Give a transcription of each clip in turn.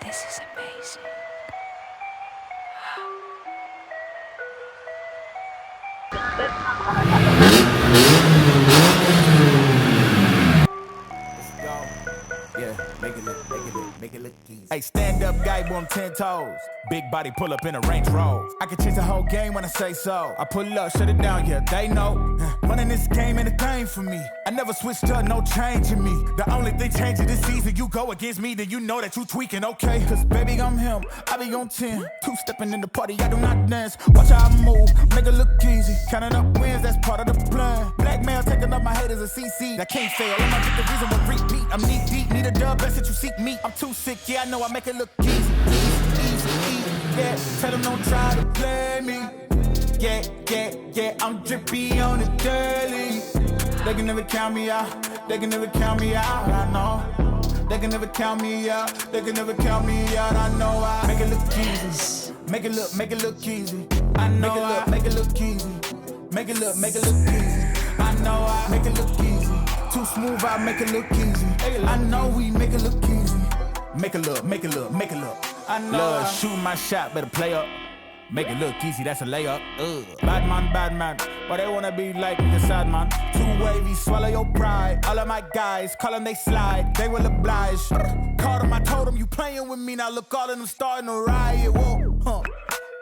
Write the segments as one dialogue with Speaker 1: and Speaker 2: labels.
Speaker 1: This is amazing.
Speaker 2: Make it look easy. Hey, stand up guy, boy, I'm 10 toes. Big body pull up in a Range Rover. I can change the whole game when I say so. I pull up, shut it down, yeah, they know. Running this game ain't a thing for me. I never switched up, no change in me. The only thing changing this season, you go against me, then you know that you tweaking, okay? Cause baby, I'm him, I be on 10. Two-stepping in the party, I do not dance. Watch how I move, make it look easy. Counting up wins, that's part of the plan. Blackmail, taking up my haters a CC. That can't fail, I'm get the reason what repeat. I'm knee deep, need a dub, best that you seek me. I'm too sick, yeah, I know I make it look easy. Yeah, tell them don't try to play me. Yeah, I'm drippy on the daily. They can never count me out, they can never count me out, I know. They can never count me out, they can never count me out, I know. I make it look easy, make it look easy. I know make it look easy, make it look easy. I know I make it look easy. Too smooth, I make it look easy. I know we make it look easy. Make it look. I know. Love, shoot my shot, better play up. Make it look easy, that's a layup. Bad man. Why they wanna be like me, the sad man? Too wavy, swallow your pride. All of my guys, call them, they slide. They will oblige. Called them, I told them, you playing with me. Now look, all of them starting to riot. Whoa,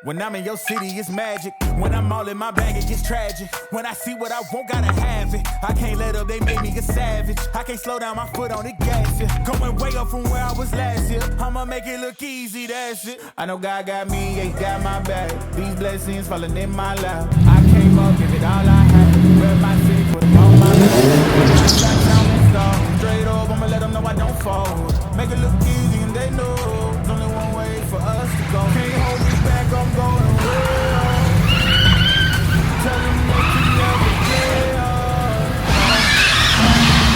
Speaker 2: When I'm in your city, it's magic. When I'm all in my bag, it gets tragic. When I see what I want, gotta have it. I can't let up, they made me a savage. I can't slow down my foot on the gas, yeah. Going way up from where I was last year. I'ma make it look easy, that's it. I know God got me, ain't got my back. These blessings falling in my lap. I came up, give it all I had. Rep my city, put them on my back. Straight up, I'ma let them know I don't fold. Make it look easy and they know. There's only one way for us to go. Can't hold me back, I'm going away. Tell them they can never get up.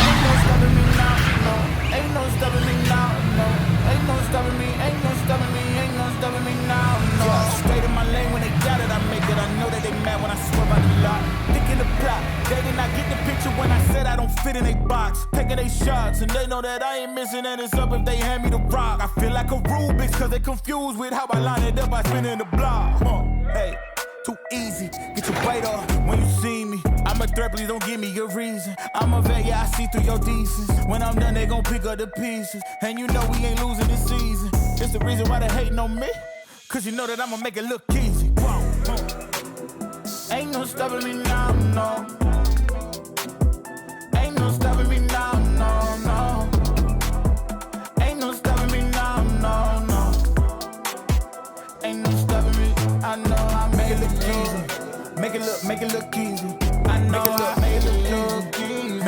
Speaker 2: Ain't no stopping me now, no. Ain't no stopping me now, no. Ain't no stopping me, ain't no stopping me, ain't no stopping me now, no. Straight in my lane when they got it, I make it. I know that they mad when I swerve out the lot. Thinking the plot, they did not get the picture when I said I don't fit in a box. Taking they shots, and they know that I ain't missing, and it's up if they hand me the rock. I feel like a Rubik's, cause they confused with how I line it up by spinning the block. Hey, too easy, get your weight off when you see me. I'm a threat, please don't give me a reason. I'm a vet, yeah, I see through your decency. When I'm done, they gon' pick up the pieces. And you know we ain't losing this season. It's the reason why they hating on me, cause you know that I'ma make it look easy. Ain't no stopping me now, no. Ain't no stopping me now, no. Ain't no stopping me now, no. Ain't no stopping me, I know I make it look easy. Make it look easy. I know I make it look easy.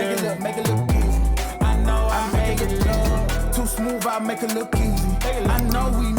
Speaker 2: Make it look easy. I know I make it look too smooth, I make it look easy. I know we